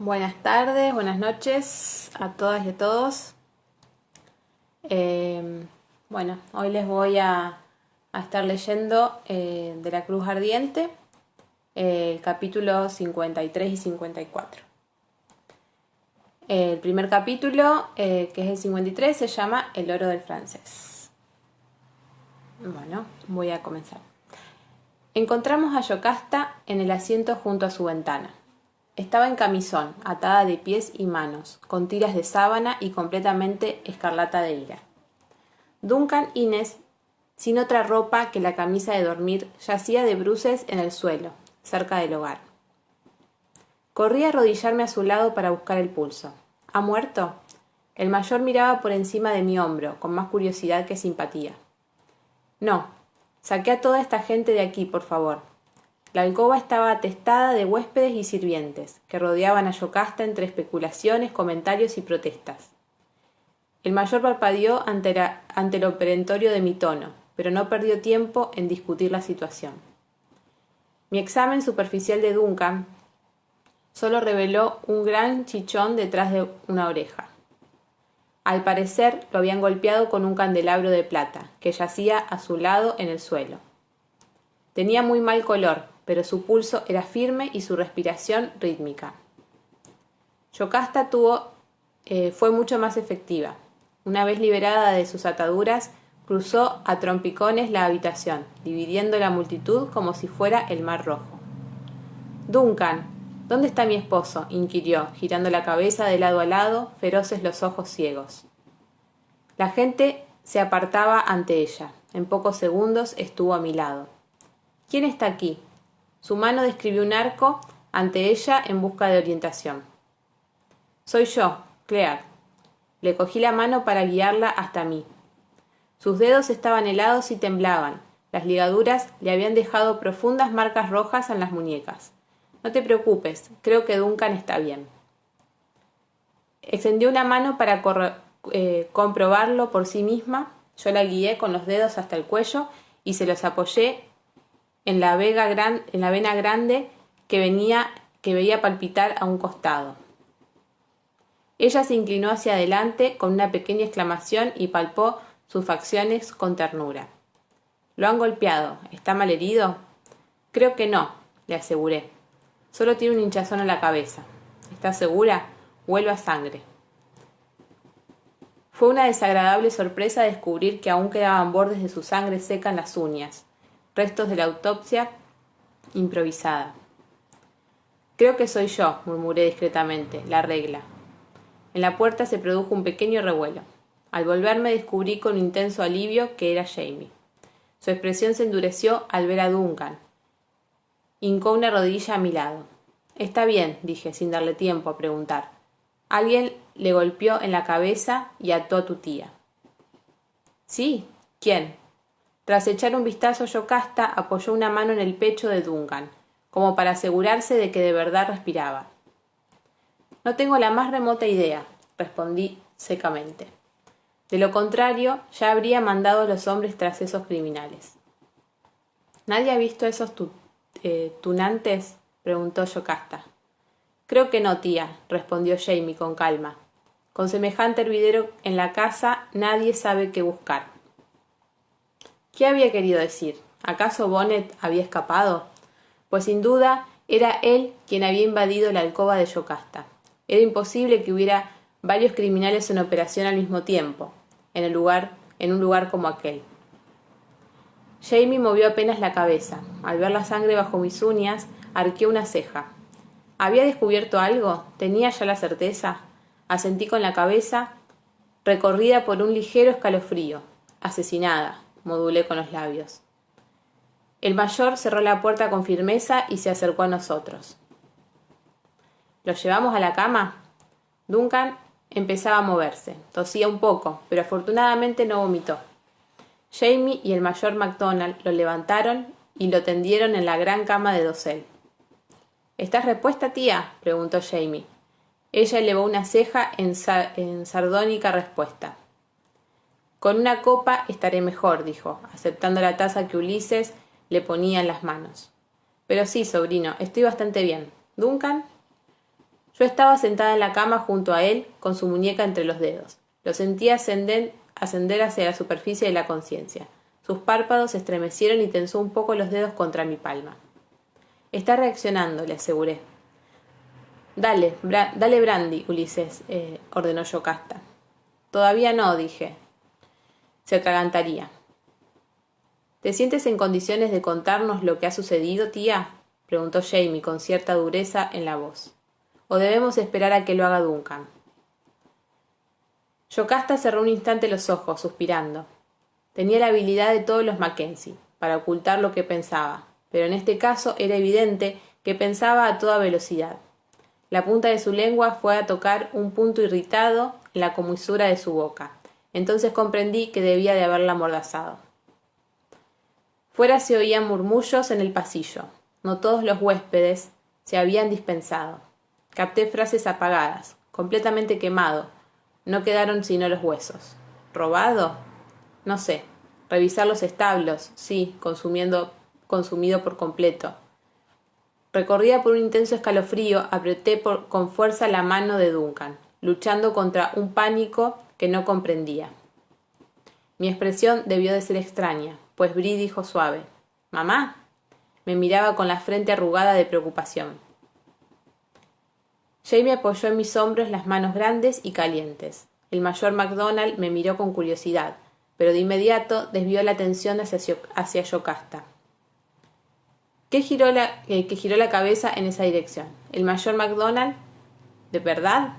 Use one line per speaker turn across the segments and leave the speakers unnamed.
Buenas tardes, buenas noches a todas y a todos. Hoy les voy a estar leyendo de la Cruz Ardiente, el capítulo 53 y 54. El primer capítulo, que es el 53, se llama El oro del francés. Bueno, voy a comenzar. Encontramos a Yocasta en el asiento junto a su ventana. Estaba en camisón, atada de pies y manos, con tiras de sábana y completamente escarlata de ira. Duncan Innes, sin otra ropa que la camisa de dormir, yacía de bruces en el suelo, cerca del hogar. Corrí a arrodillarme a su lado para buscar el pulso. ¿Ha muerto? El mayor miraba por encima de mi hombro, con más curiosidad que simpatía. No. Saqué a toda esta gente de aquí, por favor. La alcoba estaba atestada de huéspedes y sirvientes, que rodeaban a Yocasta entre especulaciones, comentarios y protestas. El mayor parpadeó ante lo perentorio de mi tono, pero no perdió tiempo en discutir la situación. Mi examen superficial de Duncan solo reveló un gran chichón detrás de una oreja. Al parecer lo habían golpeado con un candelabro de plata, que yacía a su lado en el suelo. Tenía muy mal color, pero su pulso era firme y su respiración rítmica. Yocasta fue mucho más efectiva. Una vez liberada de sus ataduras, cruzó a trompicones la habitación, dividiendo la multitud como si fuera el mar rojo. «Duncan, ¿dónde está mi esposo?», inquirió, girando la cabeza de lado a lado, feroces los ojos ciegos. La gente se apartaba ante ella. En pocos segundos estuvo a mi lado. «¿Quién está aquí?». Su mano describió un arco ante ella en busca de orientación. «Soy yo, Claire». Le cogí la mano para guiarla hasta mí. Sus dedos estaban helados y temblaban. Las ligaduras le habían dejado profundas marcas rojas en las muñecas. «No te preocupes, creo que Duncan está bien». Extendió una mano para comprobarlo por sí misma. Yo la guié con los dedos hasta el cuello y se los apoyé en la vena grande que veía palpitar a un costado. Ella se inclinó hacia adelante con una pequeña exclamación y palpó sus facciones con ternura. «¿Lo han golpeado? ¿Está mal herido?» «Creo que no», le aseguré. «Solo tiene un hinchazón en la cabeza». «¿Estás segura? Huelo a sangre». Fue una desagradable sorpresa descubrir que aún quedaban bordes de su sangre seca en las uñas, restos de la autopsia improvisada. «Creo que soy yo», murmuré discretamente, «la regla». En la puerta se produjo un pequeño revuelo. Al volverme descubrí con intenso alivio que era Jamie. Su expresión se endureció al ver a Duncan. Hincó una rodilla a mi lado. «Está bien», dije, sin darle tiempo a preguntar. «Alguien le golpeó en la cabeza y ató a tu tía». «¿Sí? ¿Quién?» Tras echar un vistazo, Yocasta apoyó una mano en el pecho de Duncan, como para asegurarse de que de verdad respiraba. «No tengo la más remota idea», respondí secamente. De lo contrario, ya habría mandado a los hombres tras esos criminales. «¿Nadie ha visto esos tunantes?», preguntó Yocasta. «Creo que no, tía», respondió Jamie con calma. «Con semejante hervidero en la casa, nadie sabe qué buscar». ¿Qué había querido decir? ¿Acaso Bonnet había escapado? Pues sin duda era él quien había invadido la alcoba de Yocasta. Era imposible que hubiera varios criminales en operación al mismo tiempo, en un lugar como aquel. Jamie movió apenas la cabeza. Al ver la sangre bajo mis uñas, arqueó una ceja. ¿Había descubierto algo? ¿Tenía ya la certeza? Asentí con la cabeza, recorrida por un ligero escalofrío. «Asesinada», modulé con los labios. El mayor cerró la puerta con firmeza y se acercó a nosotros. «¿Lo llevamos a la cama?» Duncan empezaba a moverse. Tosía un poco, pero afortunadamente no vomitó. Jamie y el mayor MacDonald lo levantaron y lo tendieron en la gran cama de dosel. «¿Estás repuesta, tía?», preguntó Jamie. Ella elevó una ceja en sardónica respuesta. «Con una copa estaré mejor», dijo, aceptando la taza que Ulises le ponía en las manos. «Pero sí, sobrino, estoy bastante bien. ¿Duncan?» Yo estaba sentada en la cama junto a él, con su muñeca entre los dedos. Lo sentí ascender hacia la superficie de la conciencia. Sus párpados se estremecieron y tensó un poco los dedos contra mi palma. Está reaccionando, le aseguré. Dale brandy, Ulises, ordenó Yocasta. Todavía no, dije. Se atragantaría. ¿Te sientes en condiciones de contarnos lo que ha sucedido, tía?, preguntó Jamie con cierta dureza en la voz. ¿O debemos esperar a que lo haga Duncan? Yocasta cerró un instante los ojos, suspirando. Tenía la habilidad de todos los Mackenzie, para ocultar lo que pensaba, pero en este caso era evidente que pensaba a toda velocidad. La punta de su lengua fue a tocar un punto irritado en la comisura de su boca. Entonces comprendí que debía de haberla amordazado. Fuera se oían murmullos en el pasillo. No todos los huéspedes se habían dispensado. Capté frases apagadas, completamente quemado. No quedaron sino los huesos. ¿Robado? No sé. Revisar los establos, sí, consumido por completo. Recorrida por un intenso escalofrío, apreté con fuerza la mano de Duncan, luchando contra un pánico que no comprendía. Mi expresión debió de ser extraña, pues Bree dijo suave: «¿Mamá?». Me miraba con la frente arrugada de preocupación. Jamie apoyó en mis hombros las manos grandes y calientes. El mayor MacDonald me miró con curiosidad, pero de inmediato desvió la atención hacia Yocasta, que giró la cabeza en esa dirección. ¿El mayor MacDonald? ¿De verdad?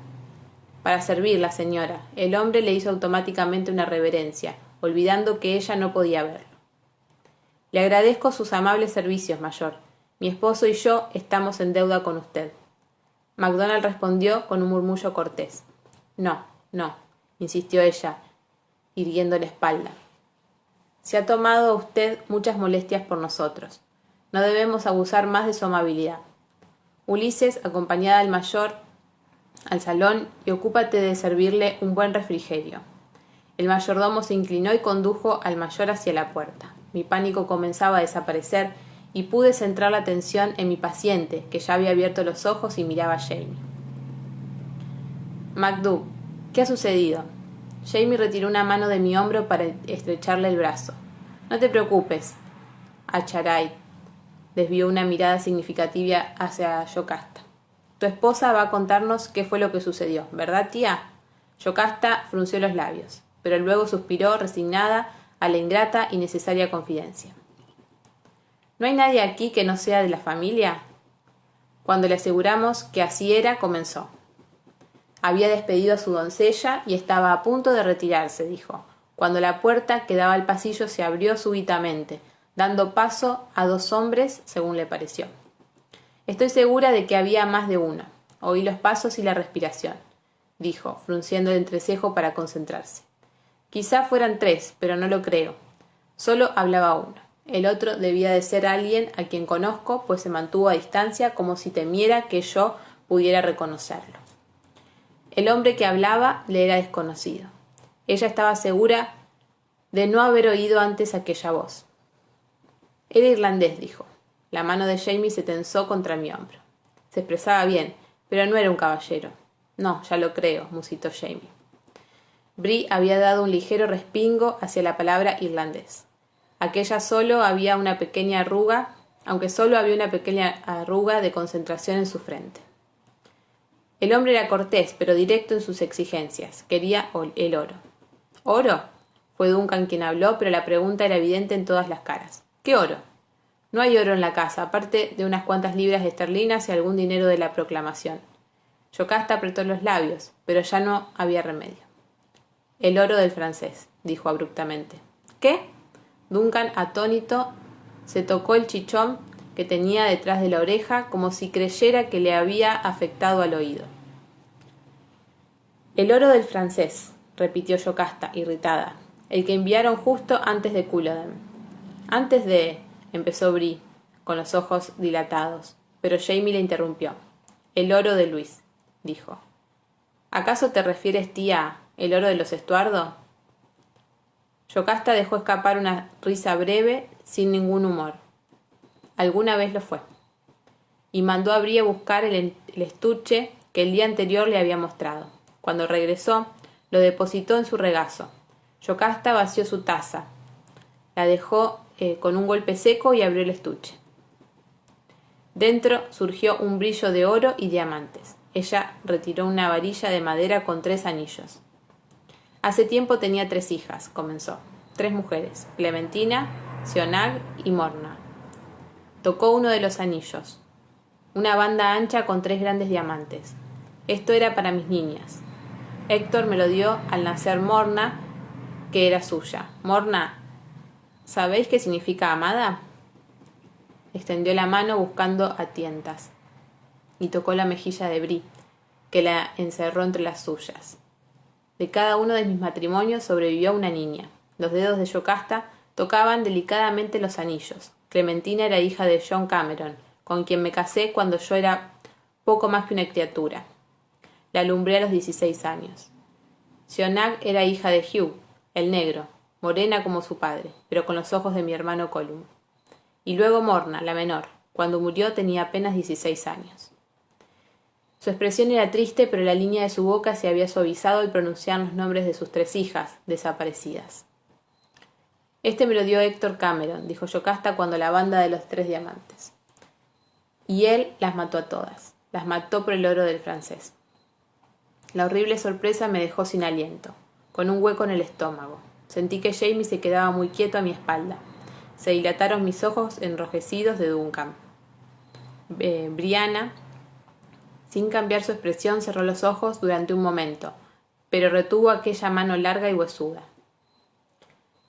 Para servirla, señora. El hombre le hizo automáticamente una reverencia, olvidando que ella no podía verlo. Le agradezco sus amables servicios, mayor. Mi esposo y yo estamos en deuda con usted. MacDonald respondió con un murmullo cortés. No, insistió ella, irguiendo la espalda. Se ha tomado usted muchas molestias por nosotros. No debemos abusar más de su amabilidad. Ulises, acompañada al mayor al salón y ocúpate de servirle un buen refrigerio. El mayordomo se inclinó y condujo al mayor hacia la puerta. Mi pánico comenzaba a desaparecer y pude centrar la atención en mi paciente, que ya había abierto los ojos y miraba a Jamie. «MacDo, ¿qué ha sucedido?». Jamie retiró una mano de mi hombro para estrecharle el brazo. «No te preocupes». Acharay desvió una mirada significativa hacia Yocasta. «Tu esposa va a contarnos qué fue lo que sucedió, ¿verdad, tía?». Yocasta frunció los labios, pero luego suspiró resignada a la ingrata y necesaria confidencia. «¿No hay nadie aquí que no sea de la familia?». Cuando le aseguramos que así era, comenzó. Había despedido a su doncella y estaba a punto de retirarse, dijo, cuando la puerta que daba al pasillo se abrió súbitamente, dando paso a 2 hombres, según le pareció. Estoy segura de que había más de uno. Oí los pasos y la respiración, dijo, frunciendo el entrecejo para concentrarse. Quizá fueran 3, pero no lo creo. Solo hablaba uno. El otro debía de ser alguien a quien conozco, pues se mantuvo a distancia como si temiera que yo pudiera reconocerlo. El hombre que hablaba le era desconocido. Ella estaba segura de no haber oído antes aquella voz. Era irlandés, dijo. La mano de Jamie se tensó contra mi hombro. Se expresaba bien, pero no era un caballero. No, ya lo creo, musitó Jamie. Bree había dado un ligero respingo hacia la palabra irlandés. Aunque solo había una pequeña arruga de concentración en su frente. El hombre era cortés, pero directo en sus exigencias. Quería el oro. ¿Oro? Fue Duncan quien habló, pero la pregunta era evidente en todas las caras. ¿Qué oro? No hay oro en la casa, aparte de unas cuantas libras esterlinas y algún dinero de la proclamación. Yocasta apretó los labios, pero ya no había remedio. El oro del francés, dijo abruptamente. ¿Qué? Duncan, atónito, se tocó el chichón que tenía detrás de la oreja como si creyera que le había afectado al oído. El oro del francés, repitió Yocasta, irritada. El que enviaron justo antes de Culloden. Antes de... empezó Bree, con los ojos dilatados, pero Jamie le interrumpió. El oro de Luis, dijo. ¿Acaso te refieres, tía, el oro de los Estuardo? Yocasta dejó escapar una risa breve, sin ningún humor. Alguna vez lo fue. Y mandó a Bree a buscar el estuche que el día anterior le había mostrado. Cuando regresó, lo depositó en su regazo. Yocasta vació su taza, la dejó con un golpe seco y abrió el estuche. Dentro surgió un brillo de oro y diamantes. Ella retiró una varilla de madera con 3 anillos. Hace tiempo tenía 3 hijas, comenzó. 3 mujeres, Clementina, Sionag y Morna. Tocó uno de los anillos. Una banda ancha con 3 grandes diamantes. Esto era para mis niñas. Héctor me lo dio al nacer Morna, que era suya. Morna, ¿sabéis qué significa amada? Extendió la mano buscando a tientas y tocó la mejilla de Bri, que la encerró entre las suyas. De cada uno de mis matrimonios sobrevivió una niña. Los dedos de Yocasta tocaban delicadamente los anillos. Clementina era hija de John Cameron, con quien me casé cuando yo era poco más que una criatura. La alumbré a los 16 años. Sionag era hija de Hugh, el negro, morena como su padre, pero con los ojos de mi hermano Colum. Y luego Morna, la menor. Cuando murió tenía apenas 16 años. Su expresión era triste, pero la línea de su boca se había suavizado al pronunciar los nombres de sus 3 hijas, desaparecidas. Este me lo dio Héctor Cameron, dijo Yocasta cuando la banda de los 3 diamantes. Y él las mató a todas. Las mató por el oro del francés. La horrible sorpresa me dejó sin aliento, con un hueco en el estómago. Sentí que Jamie se quedaba muy quieto a mi espalda. Se dilataron mis ojos enrojecidos de Duncan. Brianna, sin cambiar su expresión, cerró los ojos durante un momento, pero retuvo aquella mano larga y huesuda.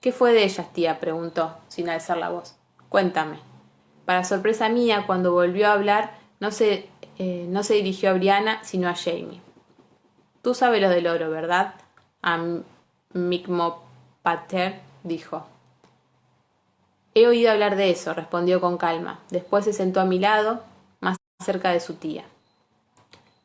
¿Qué fue de ellas, tía?, preguntó, sin alzar la voz. Cuéntame. Para sorpresa mía, cuando volvió a hablar, no se dirigió a Brianna, sino a Jamie. Tú sabes lo del oro, ¿verdad? A Micmopater, dijo. He oído hablar de eso, respondió con calma. Después se sentó a mi lado, más cerca de su tía.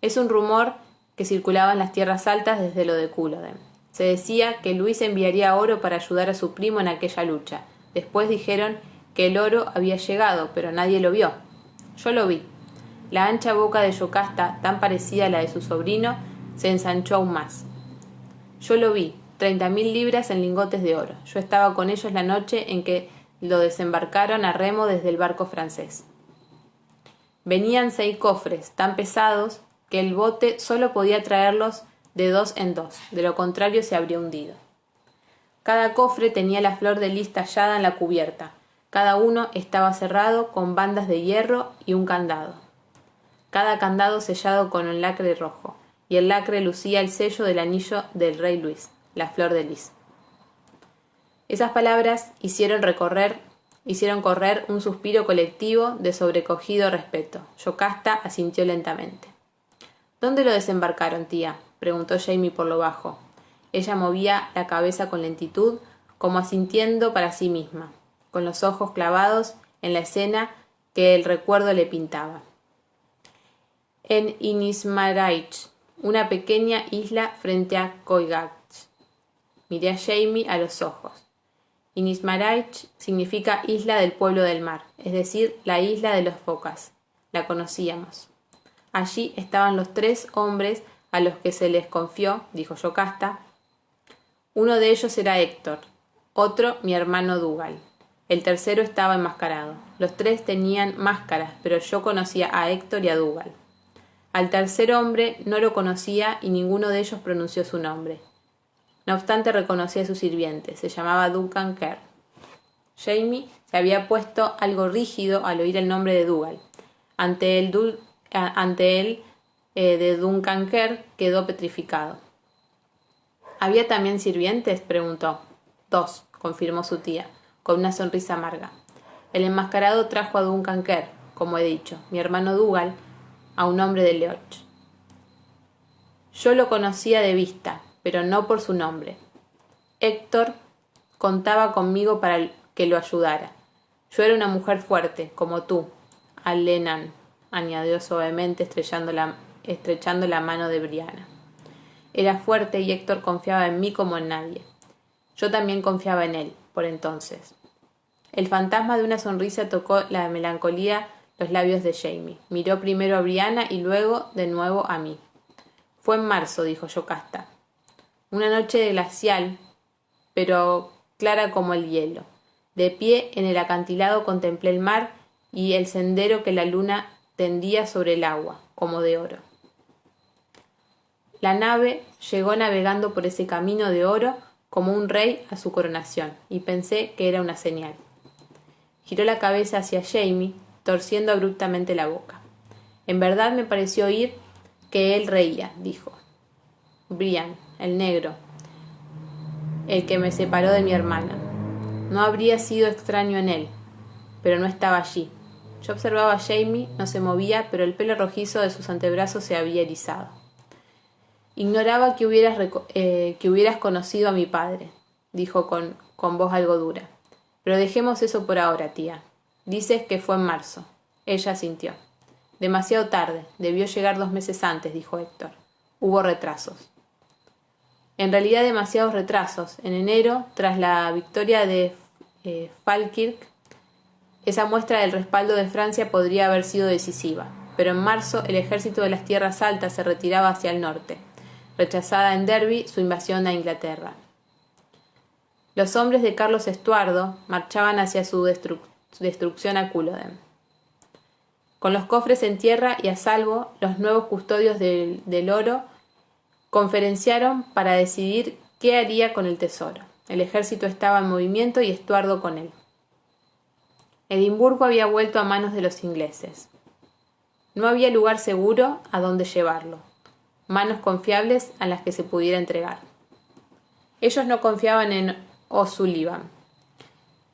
Es un rumor que circulaba en las tierras altas desde lo de Culloden. Se decía que Luis enviaría oro para ayudar a su primo en aquella lucha. Después dijeron que el oro había llegado, pero nadie lo vio. Yo lo vi. La ancha boca de Yocasta, tan parecida a la de su sobrino, se ensanchó aún más. Yo lo vi, 30.000 libras en lingotes de oro. Yo estaba con ellos la noche en que lo desembarcaron a remo desde el barco francés. Venían 6 cofres, tan pesados que el bote solo podía traerlos de 2 en 2, de lo contrario se habría hundido. Cada cofre tenía la flor de lis tallada en la cubierta. Cada uno estaba cerrado con bandas de hierro y un candado. Cada candado sellado con un lacre rojo, y el lacre lucía el sello del anillo del rey Luis, la flor de lis. Esas palabras hicieron correr un suspiro colectivo de sobrecogido respeto. Yocasta asintió lentamente. ¿Dónde lo desembarcaron, tía?, preguntó Jamie por lo bajo. Ella movía la cabeza con lentitud, como asintiendo para sí misma, con los ojos clavados en la escena que el recuerdo le pintaba. En Inismaraich, una pequeña isla frente a Coigach. Miré a Jamie a los ojos. Inismaraich significa isla del pueblo del mar, es decir, la isla de los focas. La conocíamos. Allí estaban los 3 hombres a los que se les confió, dijo Yocasta. Uno de ellos era Héctor, otro mi hermano Dougal. El tercero estaba enmascarado. Los 3 tenían máscaras, pero yo conocía a Héctor y a Dougal. Al tercer hombre no lo conocía y ninguno de ellos pronunció su nombre. No obstante, reconocí a su sirviente. Se llamaba Duncan Kerr. Jamie se había puesto algo rígido al oír el nombre de Dougal. Ante él, de Duncan Kerr, quedó petrificado. ¿Había también sirvientes?, preguntó. 2, confirmó su tía, con una sonrisa amarga. El enmascarado trajo a Duncan Kerr, como he dicho, mi hermano Dougal, a un hombre de Leoch. Yo lo conocía de vista, pero no por su nombre. Héctor contaba conmigo para que lo ayudara. Yo era una mujer fuerte, como tú, Alenan, añadió suavemente estrechando la mano de Brianna. Era fuerte y Héctor confiaba en mí como en nadie. Yo también confiaba en él, por entonces. El fantasma de una sonrisa tocó la melancolía los labios de Jamie. Miró primero a Brianna y luego de nuevo a mí. Fue en marzo, dijo Yocasta. Una noche glacial, pero clara como el hielo. De pie en el acantilado contemplé el mar y el sendero que la luna tendía sobre el agua, como de oro. La nave llegó navegando por ese camino de oro como un rey a su coronación, y pensé que era una señal. Giró la cabeza hacia Jamie, torciendo abruptamente la boca. En verdad me pareció oír que él reía, dijo. Brian, el negro, el que me separó de mi hermana. No habría sido extraño en él, pero no estaba allí. Yo observaba a Jamie, no se movía, pero el pelo rojizo de sus antebrazos se había erizado. Ignoraba que hubieras conocido a mi padre, dijo con voz algo dura. Pero dejemos eso por ahora, tía. Dices que fue en marzo. Ella asintió. Demasiado tarde. Debió llegar 2 meses antes, dijo Héctor. Hubo retrasos. En realidad demasiados retrasos. En enero, tras la victoria de Falkirk, esa muestra del respaldo de Francia podría haber sido decisiva. Pero en marzo el ejército de las Tierras Altas se retiraba hacia el norte, rechazada en Derby su invasión a Inglaterra. Los hombres de Carlos Estuardo marchaban hacia su destrucción a Culloden. Con los cofres en tierra y a salvo, los nuevos custodios del oro conferenciaron para decidir qué haría con el tesoro. El ejército estaba en movimiento y Estuardo con él. Edimburgo había vuelto a manos de los ingleses. No había lugar seguro a donde llevarlo, manos confiables a las que se pudiera entregar. Ellos no confiaban en O'Sullivan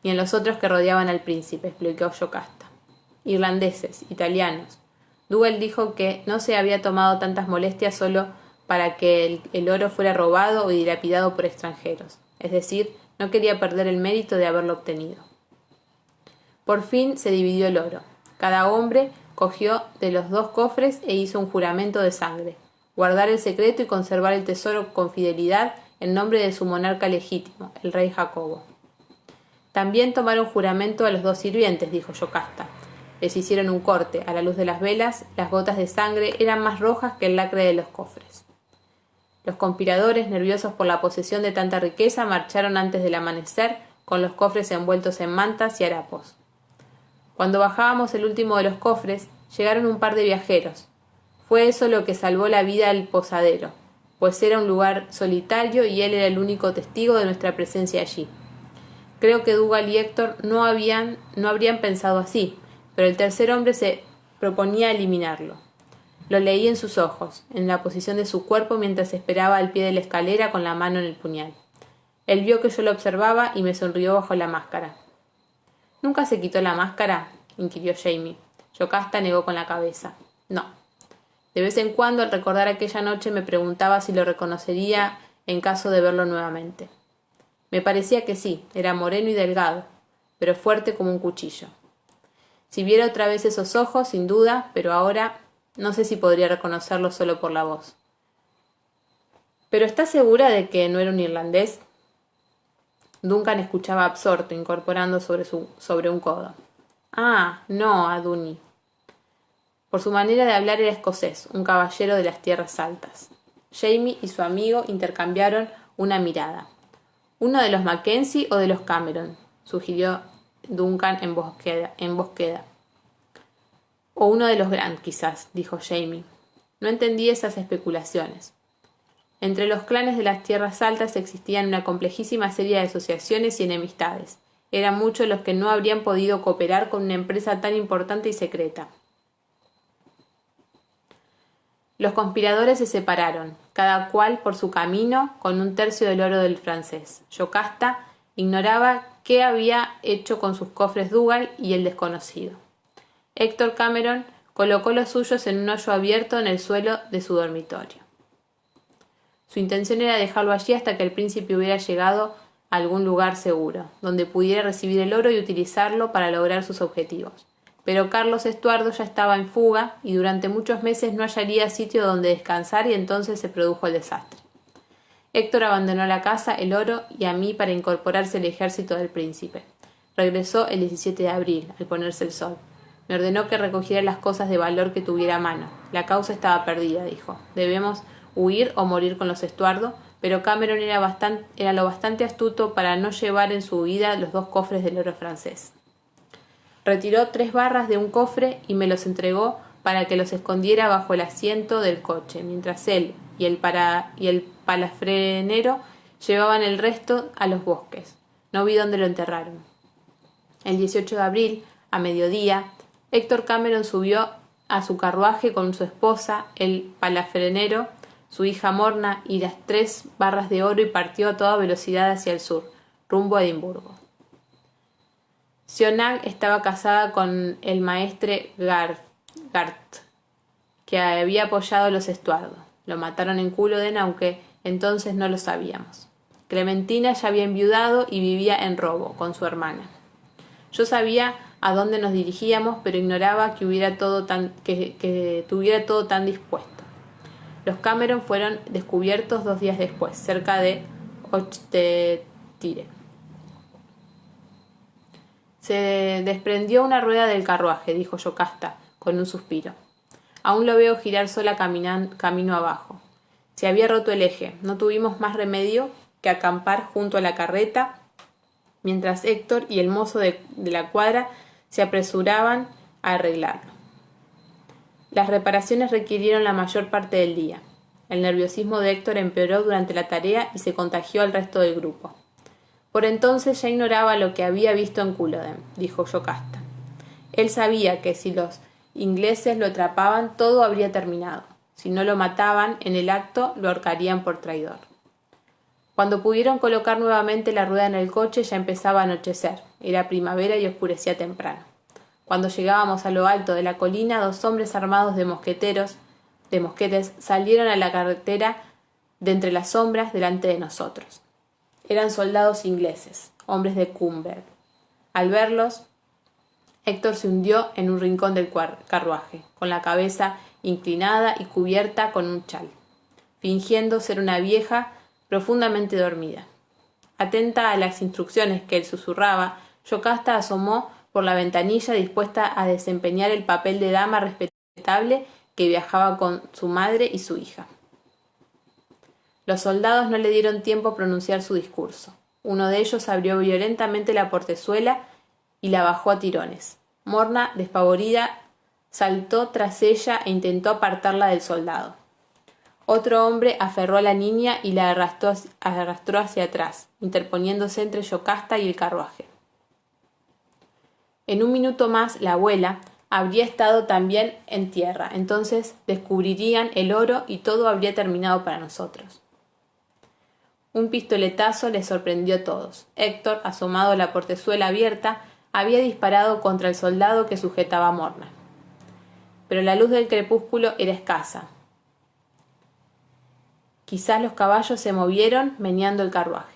y en los otros que rodeaban al príncipe, explicó Yocasta. Irlandeses, italianos. Dougal dijo que no se había tomado tantas molestias solo para que el oro fuera robado o dilapidado por extranjeros, es decir, no quería perder el mérito de haberlo obtenido. Por fin se dividió el oro. Cada hombre cogió de los 2 cofres e hizo un juramento de sangre, guardar el secreto y conservar el tesoro con fidelidad en nombre de su monarca legítimo, el rey Jacobo. También tomaron juramento a los 2 sirvientes, dijo Yocasta. Les hicieron un corte. A la luz de las velas, las gotas de sangre eran más rojas que el lacre de los cofres. Los conspiradores, nerviosos por la posesión de tanta riqueza, marcharon antes del amanecer con los cofres envueltos en mantas y harapos. Cuando bajábamos el último de los cofres, llegaron un par de viajeros. Fue eso lo que salvó la vida al posadero, pues era un lugar solitario y él era el único testigo de nuestra presencia allí. Creo que Dougal y Héctor no habrían pensado así, pero el tercer hombre se proponía eliminarlo. Lo leí en sus ojos, en la posición de su cuerpo mientras esperaba al pie de la escalera con la mano en el puñal. Él vio que yo lo observaba y me sonrió bajo la máscara. ¿Nunca se quitó la máscara?, inquirió Jamie. Yocasta negó con la cabeza. No. De vez en cuando, al recordar aquella noche, me preguntaba si lo reconocería en caso de verlo nuevamente. Me parecía que sí, era moreno y delgado, pero fuerte como un cuchillo. Si viera otra vez esos ojos, sin duda, pero ahora no sé si podría reconocerlo solo por la voz. ¿Pero estás segura de que no era un irlandés? Duncan escuchaba absorto, incorporando sobre un codo. Ah, no, Aduni. Por su manera de hablar era escocés, un caballero de las tierras altas. Jamie y su amigo intercambiaron una mirada. ¿Uno de los Mackenzie o de los Cameron?, sugirió Duncan en bosqueda. O uno de los Grant, quizás, dijo Jamie. No entendí esas especulaciones. Entre los clanes de las tierras altas existían una complejísima serie de asociaciones y enemistades. Eran muchos los que no habrían podido cooperar con una empresa tan importante y secreta. Los conspiradores se separaron, cada cual por su camino, con 1/3 del oro del francés. Yocasta ignoraba qué había hecho con sus cofres Dougal y el desconocido. Héctor Cameron colocó los suyos en un hoyo abierto en el suelo de su dormitorio. Su intención era dejarlo allí hasta que el príncipe hubiera llegado a algún lugar seguro, donde pudiera recibir el oro y utilizarlo para lograr sus objetivos. Pero Carlos Estuardo ya estaba en fuga y durante muchos meses no hallaría sitio donde descansar y entonces se produjo el desastre. Héctor abandonó la casa, el oro y a mí para incorporarse al ejército del príncipe. Regresó el 17 de abril, al ponerse el sol. Me ordenó que recogiera las cosas de valor que tuviera a mano. La causa estaba perdida, dijo. Debemos huir o morir con los Estuardo, pero Cameron era lo bastante astuto para no llevar en su huida los 2 cofres del oro francés. Retiró 3 barras de un cofre y me los entregó para que los escondiera bajo el asiento del coche, mientras él y el palafrenero llevaban el resto a los bosques. No vi dónde lo enterraron. El 18 de abril, a mediodía, Héctor Cameron subió a su carruaje con su esposa, el palafrenero, su hija Morna y las 3 barras de oro y partió a toda velocidad hacia el sur, rumbo a Edimburgo. Sionag estaba casada con el maestre Gart, que había apoyado a los Estuardo. Lo mataron en Culloden, aunque entonces no lo sabíamos. Clementina ya había enviudado y vivía en Robo con su hermana. Yo sabía a dónde nos dirigíamos, pero ignoraba que tuviera todo tan dispuesto. Los Cameron fueron descubiertos 2 días después, cerca de Ochtetire. Se desprendió una rueda del carruaje, dijo Yocasta, con un suspiro. Aún lo veo girar sola camino abajo. Se había roto el eje. No tuvimos más remedio que acampar junto a la carreta, mientras Héctor y el mozo de la cuadra se apresuraban a arreglarlo. Las reparaciones requirieron la mayor parte del día. El nerviosismo de Héctor empeoró durante la tarea y se contagió al resto del grupo. Por entonces ya ignoraba lo que había visto en Culloden, dijo Yocasta. Él sabía que si los ingleses lo atrapaban, todo habría terminado. Si no lo mataban en el acto, lo ahorcarían por traidor. Cuando pudieron colocar nuevamente la rueda en el coche, ya empezaba a anochecer. Era primavera y oscurecía temprano. Cuando llegábamos a lo alto de la colina, 2 hombres armados de mosquetes salieron a la carretera de entre las sombras delante de nosotros. Eran soldados ingleses, hombres de Cumber. Al verlos, Héctor se hundió en un rincón del carruaje, con la cabeza inclinada y cubierta con un chal, fingiendo ser una vieja profundamente dormida. Atenta a las instrucciones que él susurraba, Yocasta asomó por la ventanilla dispuesta a desempeñar el papel de dama respetable que viajaba con su madre y su hija. Los soldados no le dieron tiempo a pronunciar su discurso. Uno de ellos abrió violentamente la portezuela y la bajó a tirones. Morna, despavorida, saltó tras ella e intentó apartarla del soldado. Otro hombre aferró a la niña y la arrastró hacia atrás, interponiéndose entre Yocasta y el carruaje. En un minuto más la abuela habría estado también en tierra. Entonces descubrirían el oro y todo habría terminado para nosotros. Un pistoletazo les sorprendió a todos. Héctor, asomado a la portezuela abierta, había disparado contra el soldado que sujetaba a Morna. Pero la luz del crepúsculo era escasa. Quizás los caballos se movieron meneando el carruaje.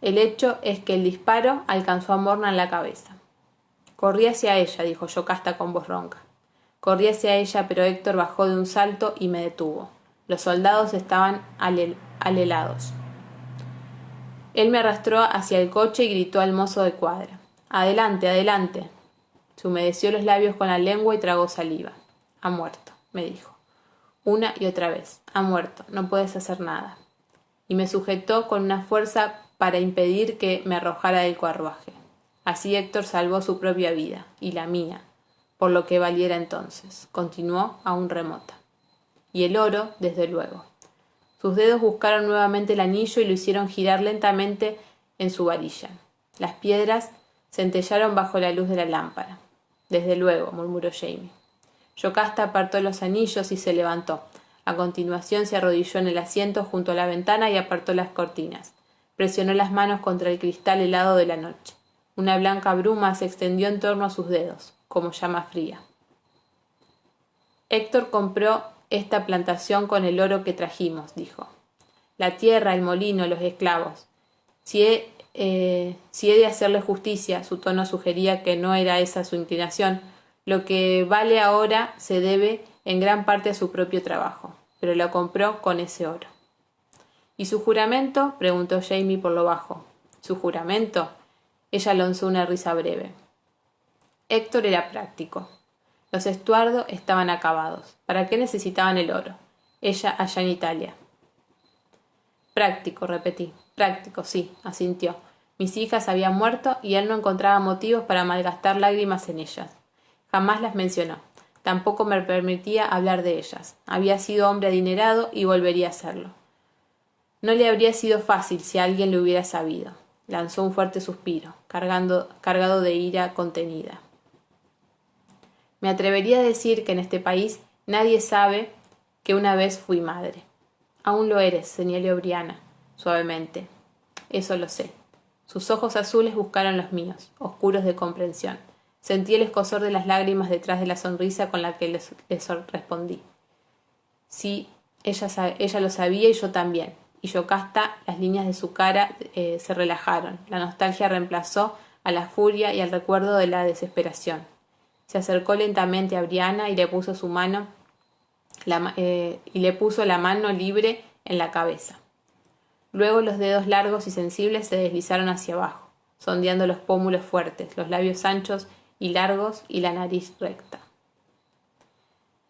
El hecho es que el disparo alcanzó a Morna en la cabeza. Corrí hacia ella, dijo Yocasta con voz ronca. Corrí hacia ella, pero Héctor bajó de un salto y me detuvo. Los soldados estaban alelados. Él me arrastró hacia el coche y gritó al mozo de cuadra. «Adelante, adelante». Se humedeció los labios con la lengua y tragó saliva. «Ha muerto», me dijo. Una y otra vez. «Ha muerto, no puedes hacer nada». Y me sujetó con una fuerza para impedir que me arrojara del carruaje. Así Héctor salvó su propia vida, y la mía, por lo que valiera entonces. Continuó aún remota. Y el oro, desde luego. Sus dedos buscaron nuevamente el anillo y lo hicieron girar lentamente en su varilla. Las piedras centellaron bajo la luz de la lámpara. «Desde luego», murmuró Jamie. Yocasta apartó los anillos y se levantó. A continuación se arrodilló en el asiento junto a la ventana y apartó las cortinas. Presionó las manos contra el cristal helado de la noche. Una blanca bruma se extendió en torno a sus dedos, como llama fría. Héctor compró esta plantación con el oro que trajimos, dijo. La tierra, el molino, los esclavos. Si he de hacerle justicia, su tono sugería que no era esa su inclinación. Lo que vale ahora se debe en gran parte a su propio trabajo, pero lo compró con ese oro. ¿Y su juramento?, preguntó Jamie por lo bajo. ¿Su juramento? Ella lanzó una risa breve. Héctor era práctico. Los Estuardo estaban acabados. ¿Para qué necesitaban el oro? Ella allá en Italia. Práctico, repetí. Práctico, sí, asintió. Mis hijas habían muerto y él no encontraba motivos para malgastar lágrimas en ellas. Jamás las mencionó. Tampoco me permitía hablar de ellas. Había sido hombre adinerado y volvería a serlo. No le habría sido fácil si alguien lo hubiera sabido. Lanzó un fuerte suspiro, cargado de ira contenida. Me atrevería a decir que en este país nadie sabe que una vez fui madre. Aún lo eres, señaló Briana, suavemente. Eso lo sé. Sus ojos azules buscaron los míos, oscuros de comprensión. Sentí el escozor de las lágrimas detrás de la sonrisa con la que les respondí. Sí, ella lo sabía y yo también. Y Yocasta, las líneas de su cara se relajaron. La nostalgia reemplazó a la furia y al recuerdo de la desesperación. Se acercó lentamente a Briana y le puso la mano libre en la cabeza. Luego los dedos largos y sensibles se deslizaron hacia abajo, sondeando los pómulos fuertes, los labios anchos y largos y la nariz recta.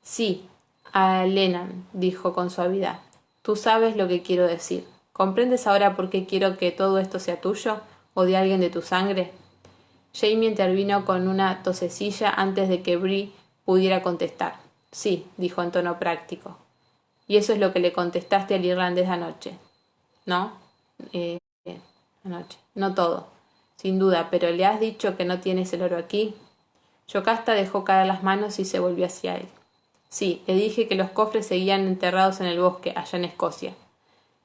Sí, a Lennon, dijo con suavidad. Tú sabes lo que quiero decir. ¿Comprendes ahora por qué quiero que todo esto sea tuyo o de alguien de tu sangre? Jamie intervino con una tosecilla antes de que Bree pudiera contestar. Sí, dijo en tono práctico. Y eso es lo que le contestaste al irlandés anoche. ¿No? Anoche. No todo. Sin duda, pero ¿le has dicho que no tienes el oro aquí? Yocasta dejó caer las manos y se volvió hacia él. Sí, le dije que los cofres seguían enterrados en el bosque, allá en Escocia.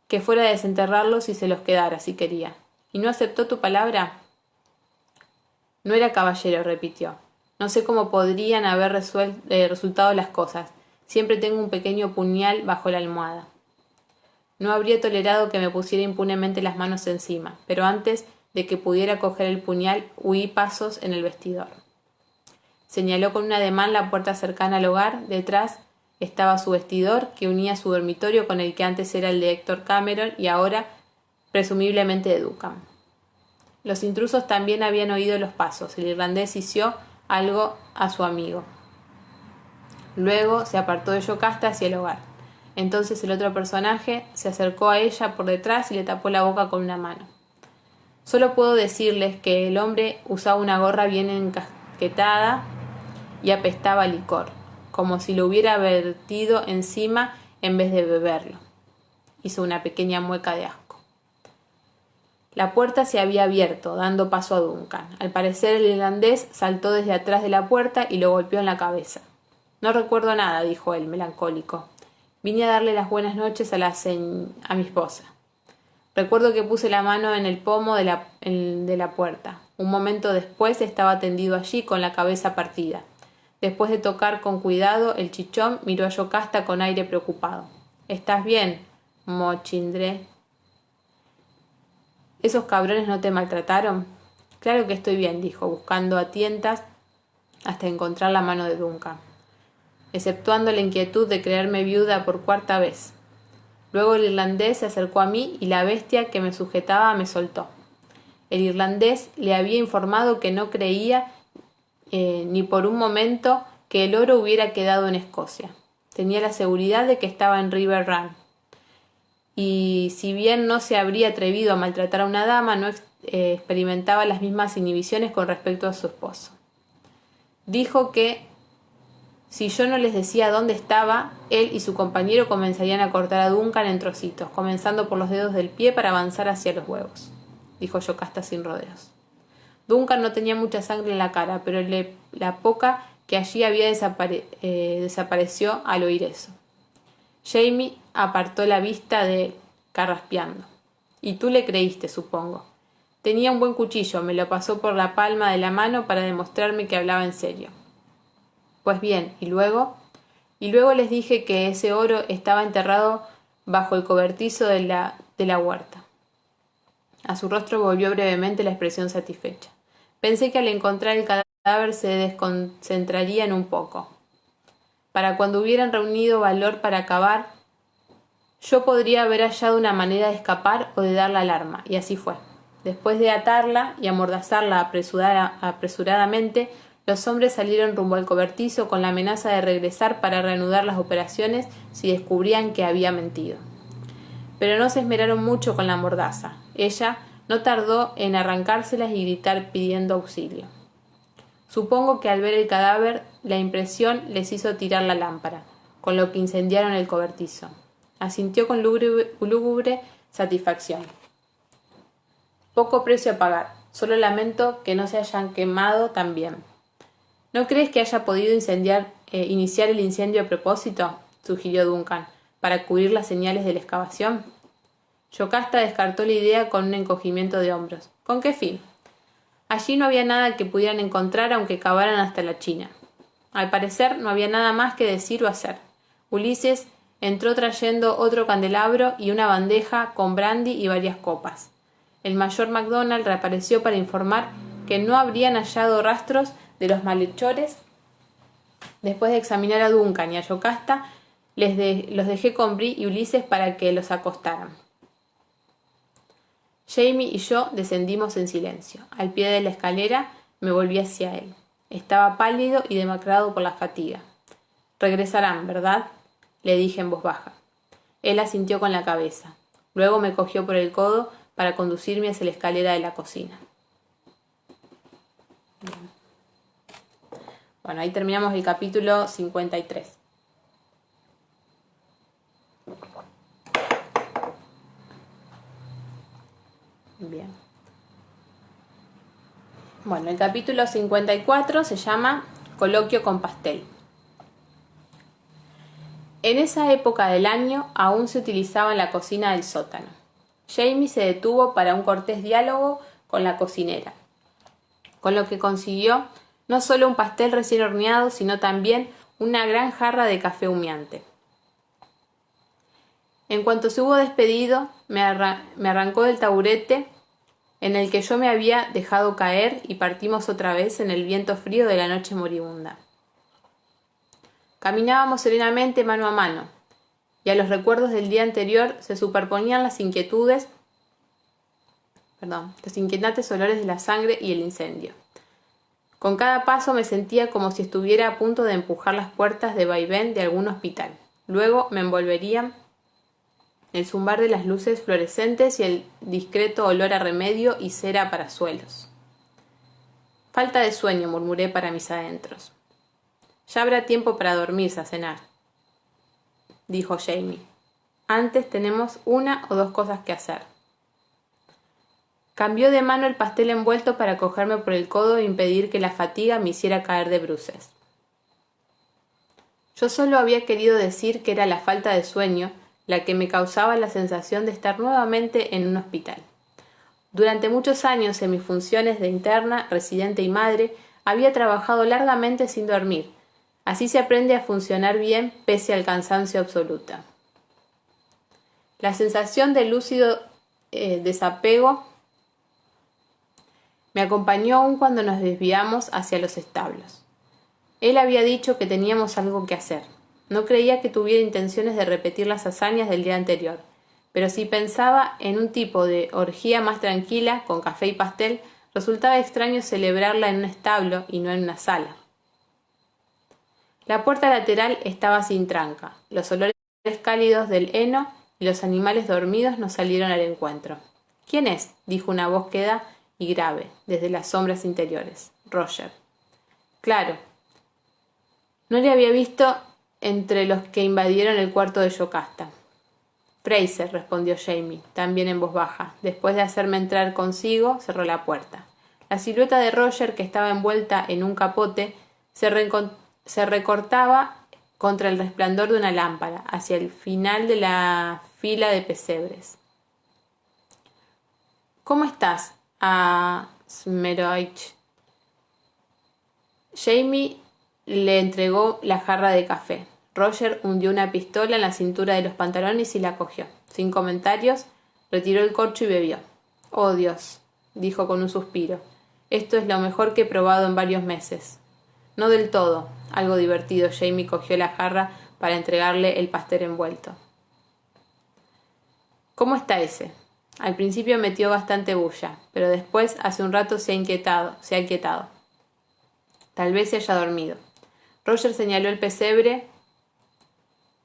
Que fuera a desenterrarlos y se los quedara, si quería. ¿Y no aceptó tu palabra? No era caballero, repitió. No sé cómo podrían haber resultado las cosas. Siempre tengo un pequeño puñal bajo la almohada. No habría tolerado que me pusiera impunemente las manos encima, pero antes de que pudiera coger el puñal, huí pasos en el vestidor. Señaló con un ademán la puerta cercana al hogar. Detrás estaba su vestidor, que unía su dormitorio con el que antes era el de Héctor Cameron y ahora, presumiblemente, de Duncan. Los intrusos también habían oído los pasos. El irlandés hició algo a su amigo. Luego se apartó de Yocasta hacia el hogar. Entonces el otro personaje se acercó a ella por detrás y le tapó la boca con una mano. Solo puedo decirles que el hombre usaba una gorra bien encasquetada y apestaba a licor, como si lo hubiera vertido encima en vez de beberlo. Hizo una pequeña mueca de asco. La puerta se había abierto, dando paso a Duncan. Al parecer el irlandés saltó desde atrás de la puerta y lo golpeó en la cabeza. No recuerdo nada, dijo él, melancólico. Vine a darle las buenas noches a mi esposa. Recuerdo que puse la mano en el pomo de la puerta. Un momento después estaba tendido allí con la cabeza partida. Después de tocar con cuidado el chichón, miró a Yocasta con aire preocupado. ¿Estás bien, Mochindre? ¿Esos cabrones no te maltrataron? Claro que estoy bien, dijo, buscando a tientas hasta encontrar la mano de Duncan, exceptuando la inquietud de creerme viuda por cuarta vez. Luego el irlandés se acercó a mí y la bestia que me sujetaba me soltó. El irlandés le había informado que no creía ni por un momento que el oro hubiera quedado en Escocia. Tenía la seguridad de que estaba en River Run. Y si bien no se habría atrevido a maltratar a una dama, no experimentaba las mismas inhibiciones con respecto a su esposo. Dijo que si yo no les decía dónde estaba, él y su compañero comenzarían a cortar a Duncan en trocitos, comenzando por los dedos del pie para avanzar hacia los huevos, dijo Yocasta sin rodeos. Duncan no tenía mucha sangre en la cara, pero la poca que allí había desapareció al oír eso. Jamie apartó la vista de él, carraspeando. Y tú le creíste, supongo. Tenía un buen cuchillo, me lo pasó por la palma de la mano para demostrarme que hablaba en serio. Pues bien, ¿y luego? Y luego les dije que ese oro estaba enterrado bajo el cobertizo de la huerta. A su rostro volvió brevemente la expresión satisfecha. Pensé que al encontrar el cadáver se desconcentrarían un poco. Para cuando hubieran reunido valor para acabar, yo podría haber hallado una manera de escapar o de dar la alarma, y así fue. Después de atarla y amordazarla apresuradamente, los hombres salieron rumbo al cobertizo con la amenaza de regresar para reanudar las operaciones si descubrían que había mentido. pero no se esmeraron mucho con la mordaza. Ella no tardó en arrancárselas y gritar pidiendo auxilio. Supongo que al ver el cadáver, la impresión les hizo tirar la lámpara, con lo que incendiaron el cobertizo. Asintió con lúgubre satisfacción. Poco precio a pagar, solo lamento que no se hayan quemado también. ¿No crees que haya podido iniciar el incendio a propósito?, sugirió Duncan, para cubrir las señales de la excavación. Yocasta descartó la idea con un encogimiento de hombros. ¿Con qué fin? Allí no había nada que pudieran encontrar aunque cavaran hasta la China. Al parecer no había nada más que decir o hacer. Ulises entró trayendo otro candelabro y una bandeja con brandy y varias copas. El mayor MacDonald reapareció para informar que no habrían hallado rastros de los malhechores. Después de examinar a Duncan y a Yocasta, los dejé con Bree y Ulises para que los acostaran. Jamie y yo descendimos en silencio. Al pie de la escalera me volví hacia él. Estaba pálido y demacrado por la fatiga. «Regresarán, ¿verdad?», le dije en voz baja. Él asintió con la cabeza. Luego me cogió por el codo para conducirme hacia la escalera de la cocina. Bien. Bueno, ahí terminamos el capítulo 53. Bien. Bueno, el capítulo 54 se llama Coloquio con pastel. En esa época del año aún se utilizaba en la cocina del sótano. Jamie se detuvo para un cortés diálogo con la cocinera, con lo que consiguió no solo un pastel recién horneado, sino también una gran jarra de café humeante. En cuanto se hubo despedido, me arrancó del taburete en el que yo me había dejado caer y partimos otra vez en el viento frío de la noche moribunda. Caminábamos serenamente mano a mano, y a los recuerdos del día anterior se superponían los inquietantes olores de la sangre y el incendio. Con cada paso me sentía como si estuviera a punto de empujar las puertas de vaivén de algún hospital. Luego me envolverían el zumbar de las luces fluorescentes y el discreto olor a remedio y cera para suelos. Falta de sueño, murmuré para mis adentros. Ya habrá tiempo para dormirse a cenar, dijo Jamie. Antes tenemos una o dos cosas que hacer. Cambió de mano el pastel envuelto para cogerme por el codo e impedir que la fatiga me hiciera caer de bruces. Yo solo había querido decir que era la falta de sueño la que me causaba la sensación de estar nuevamente en un hospital. Durante muchos años en mis funciones de interna, residente y madre, había trabajado largamente sin dormir. Así se aprende a funcionar bien pese al cansancio absoluto. La sensación de lúcido desapego me acompañó aún cuando nos desviamos hacia los establos. Él había dicho que teníamos algo que hacer. No creía que tuviera intenciones de repetir las hazañas del día anterior, pero si pensaba en un tipo de orgía más tranquila, con café y pastel, resultaba extraño celebrarla en un establo y no en una sala. La puerta lateral estaba sin tranca. Los olores cálidos del heno y los animales dormidos nos salieron al encuentro. «¿Quién es?», dijo una voz queda y grave, desde las sombras interiores. «Roger». «Claro. No le había visto entre los que invadieron el cuarto de Yocasta». «Fraser», respondió Jamie, también en voz baja. Después de hacerme entrar consigo, cerró la puerta. La silueta de Roger, que estaba envuelta en un capote, se recortaba contra el resplandor de una lámpara, hacia el final de la fila de pesebres. «¿Cómo estás, Smeroich?» Jamie le entregó la jarra de café. Roger hundió una pistola en la cintura de los pantalones y la cogió. Sin comentarios, retiró el corcho y bebió. «Oh, Dios», dijo con un suspiro. «Esto es lo mejor que he probado en varios meses». «No del todo». Algo divertido, Jamie cogió la jarra para entregarle el pastel envuelto. «¿Cómo está ese?» Al principio metió bastante bulla, pero después, hace un rato, se ha inquietado. Tal vez se haya dormido. Roger señaló el pesebre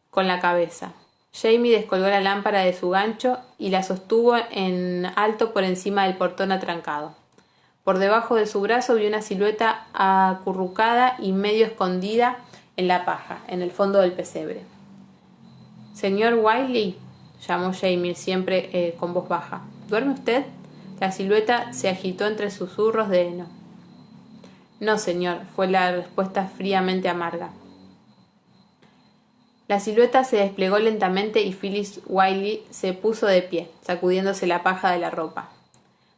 con la cabeza. Jamie descolgó la lámpara de su gancho y la sostuvo en alto por encima del portón atrancado. Por debajo de su brazo vio una silueta acurrucada y medio escondida en la paja, en el fondo del pesebre. «Señor Wiley», llamó Jamie, siempre con voz baja. «¿Duerme usted?» La silueta se agitó entre susurros de heno. «No, señor», fue la respuesta fríamente amarga. La silueta se desplegó lentamente y Phyllis Wiley se puso de pie, sacudiéndose la paja de la ropa.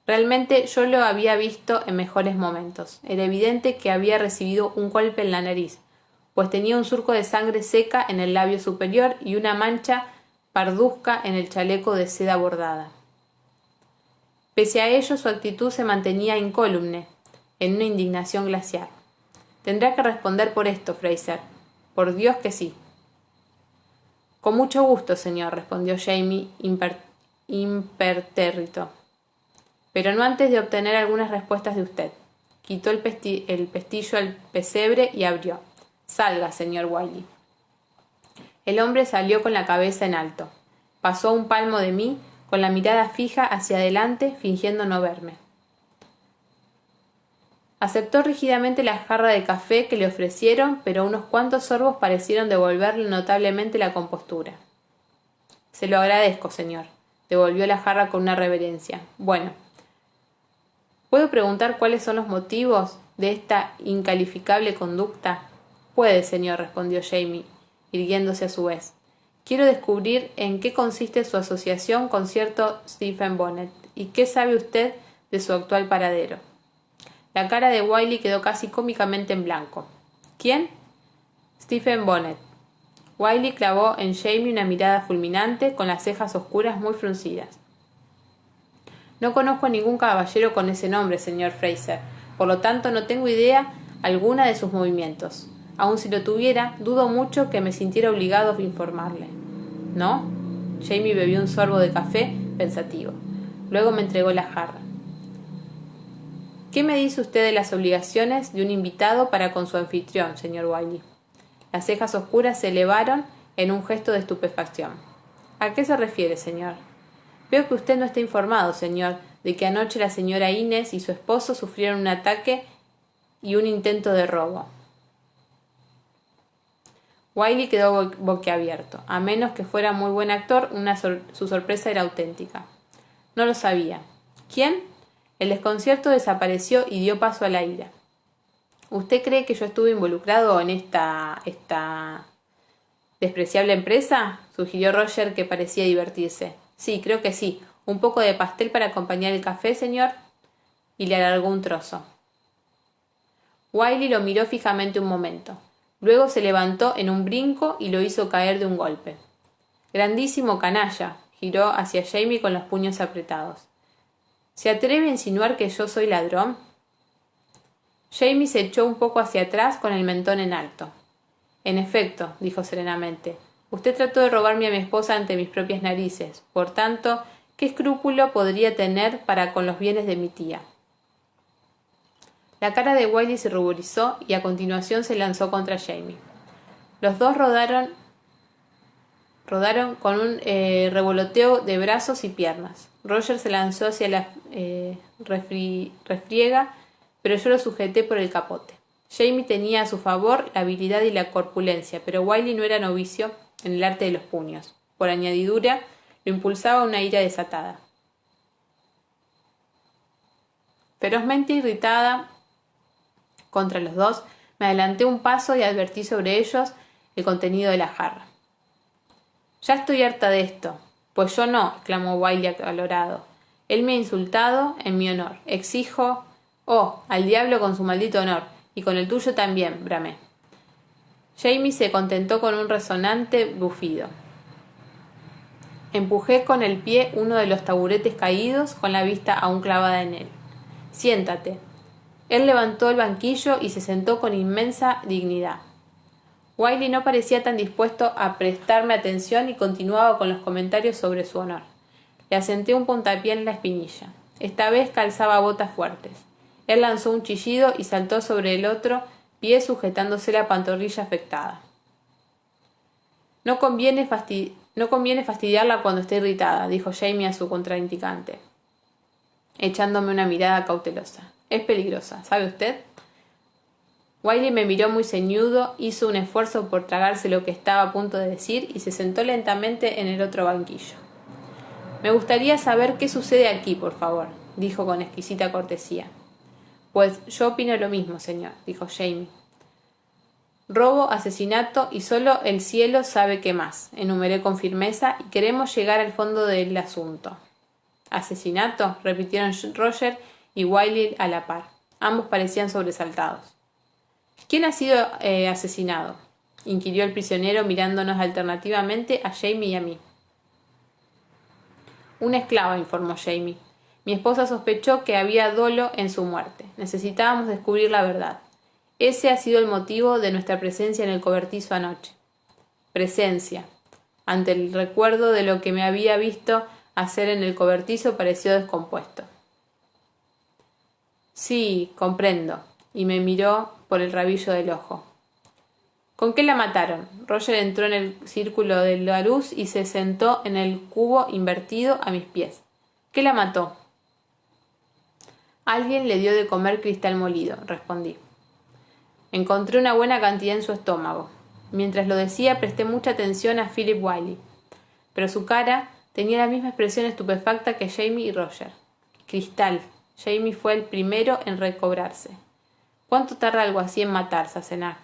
Realmente yo lo había visto en mejores momentos. Era evidente que había recibido un golpe en la nariz, pues tenía un surco de sangre seca en el labio superior y una mancha parduzca en el chaleco de seda bordada. Pese a ello, su actitud se mantenía incólume, en una indignación glacial. «Tendrá que responder por esto, Fraser. Por Dios que sí». «Con mucho gusto, señor», respondió Jamie impertérrito. «Pero no antes de obtener algunas respuestas de usted». Quitó el pestillo al pesebre y abrió. «Salga, señor Wiley». El hombre salió con la cabeza en alto. Pasó a un palmo de mí, con la mirada fija hacia adelante, fingiendo no verme. Aceptó rígidamente la jarra de café que le ofrecieron, pero unos cuantos sorbos parecieron devolverle notablemente la compostura. «Se lo agradezco, señor», devolvió la jarra con una reverencia. «Bueno, ¿puedo preguntar cuáles son los motivos de esta incalificable conducta?» «Puede, señor», respondió Jamie, irguiéndose a su vez. «Quiero descubrir en qué consiste su asociación con cierto Stephen Bonnet y qué sabe usted de su actual paradero». La cara de Wiley quedó casi cómicamente en blanco. «¿Quién?» «Stephen Bonnet». Wiley clavó en Jamie una mirada fulminante, con las cejas oscuras muy fruncidas. «No conozco a ningún caballero con ese nombre, señor Fraser, por lo tanto no tengo idea alguna de sus movimientos. Aun si lo tuviera, dudo mucho que me sintiera obligado a informarle». «¿No?» Jamie bebió un sorbo de café, pensativo. Luego me entregó la jarra. «¿Qué me dice usted de las obligaciones de un invitado para con su anfitrión, señor Wiley?» Las cejas oscuras se elevaron en un gesto de estupefacción. «¿A qué se refiere, señor?» «Veo que usted no está informado, señor, de que anoche la señora Inés y su esposo sufrieron un ataque y un intento de robo». Wiley quedó boquiabierto. A menos que fuera muy buen actor, su sorpresa era auténtica. «No lo sabía». «¿Quién?» El desconcierto desapareció y dio paso a la ira. «¿Usted cree que yo estuve involucrado en esta despreciable empresa?», sugirió Roger, que parecía divertirse. «Sí, creo que sí. Un poco de pastel para acompañar el café, señor». Y le alargó un trozo. Wiley lo miró fijamente un momento. Luego se levantó en un brinco y lo hizo caer de un golpe. «Grandísimo canalla», giró hacia Jamie con los puños apretados. «¿Se atreve a insinuar que yo soy ladrón?» Jamie se echó un poco hacia atrás con el mentón en alto. «En efecto», dijo serenamente, «usted trató de robarme a mi esposa ante mis propias narices. Por tanto, ¿qué escrúpulo podría tener para con los bienes de mi tía?» La cara de Wiley se ruborizó y a continuación se lanzó contra Jamie. Los dos rodaron con un revoloteo de brazos y piernas. Roger se lanzó hacia la refriega, pero yo lo sujeté por el capote. Jamie tenía a su favor la habilidad y la corpulencia, pero Wiley no era novicio en el arte de los puños. Por añadidura, lo impulsaba una ira desatada. Ferozmente irritada contra los dos, me adelanté un paso y advertí sobre ellos el contenido de la jarra. «Ya estoy harta de esto». «Pues yo no», exclamó Wiley acalorado. «Él me ha insultado en mi honor. Exijo...» «Oh, al diablo con su maldito honor. Y con el tuyo también», bramé. Jamie se contentó con un resonante bufido. Empujé con el pie uno de los taburetes caídos, con la vista aún clavada en él. «Siéntate». Él levantó el banquillo y se sentó con inmensa dignidad. Wiley no parecía tan dispuesto a prestarme atención y continuaba con los comentarios sobre su honor. Le asenté un puntapié en la espinilla. Esta vez calzaba botas fuertes. Él lanzó un chillido y saltó sobre el otro pie sujetándose la pantorrilla afectada. «No conviene No conviene fastidiarla cuando esté irritada, dijo Jamie a su contraindicante, echándome una mirada cautelosa. Es peligrosa, ¿sabe usted? Wiley me miró muy ceñudo, hizo un esfuerzo por tragarse lo que estaba a punto de decir y se sentó lentamente en el otro banquillo. Me gustaría saber qué sucede aquí, por favor, dijo con exquisita cortesía. Pues yo opino lo mismo, señor, dijo Jamie. Robo, asesinato y solo el cielo sabe qué más, enumeré con firmeza, y queremos llegar al fondo del asunto. ¿Asesinato?, repitieron Roger y Wiley a la par. Ambos parecían sobresaltados. ¿Quién ha sido asesinado?, inquirió el prisionero mirándonos alternativamente a Jamie y a mí. Una esclava, informó Jamie. Mi esposa sospechó que había dolo en su muerte. Necesitábamos descubrir la verdad. Ese ha sido el motivo de nuestra presencia en el cobertizo anoche. Presencia. Ante el recuerdo de lo que me había visto hacer en el cobertizo, pareció descompuesto. Sí, comprendo, y me miró por el rabillo del ojo. ¿Con qué la mataron? Roger entró en el círculo de la luz y se sentó en el cubo invertido a mis pies. ¿Qué la mató? Alguien le dio de comer cristal molido, respondí. Encontré una buena cantidad en su estómago. Mientras lo decía, presté mucha atención a Philip Wiley, pero su cara tenía la misma expresión estupefacta que Jamie y Roger. Cristal. Jamie fue el primero en recobrarse. ¿Cuánto tarda algo así en matarse, a cenar?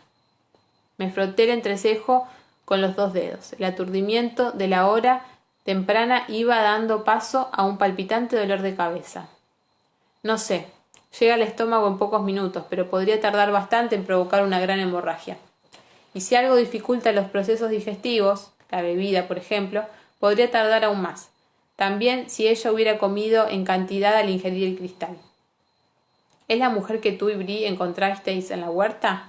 Me froté el entrecejo con los dos dedos. El aturdimiento de la hora temprana iba dando paso a un palpitante dolor de cabeza. No sé, llega al estómago en pocos minutos, pero podría tardar bastante en provocar una gran hemorragia. Y si algo dificulta los procesos digestivos, la bebida, por ejemplo, podría tardar aún más. También si ella hubiera comido en cantidad al ingerir el cristal. ¿Es la mujer que tú y Bree encontrasteis en la huerta?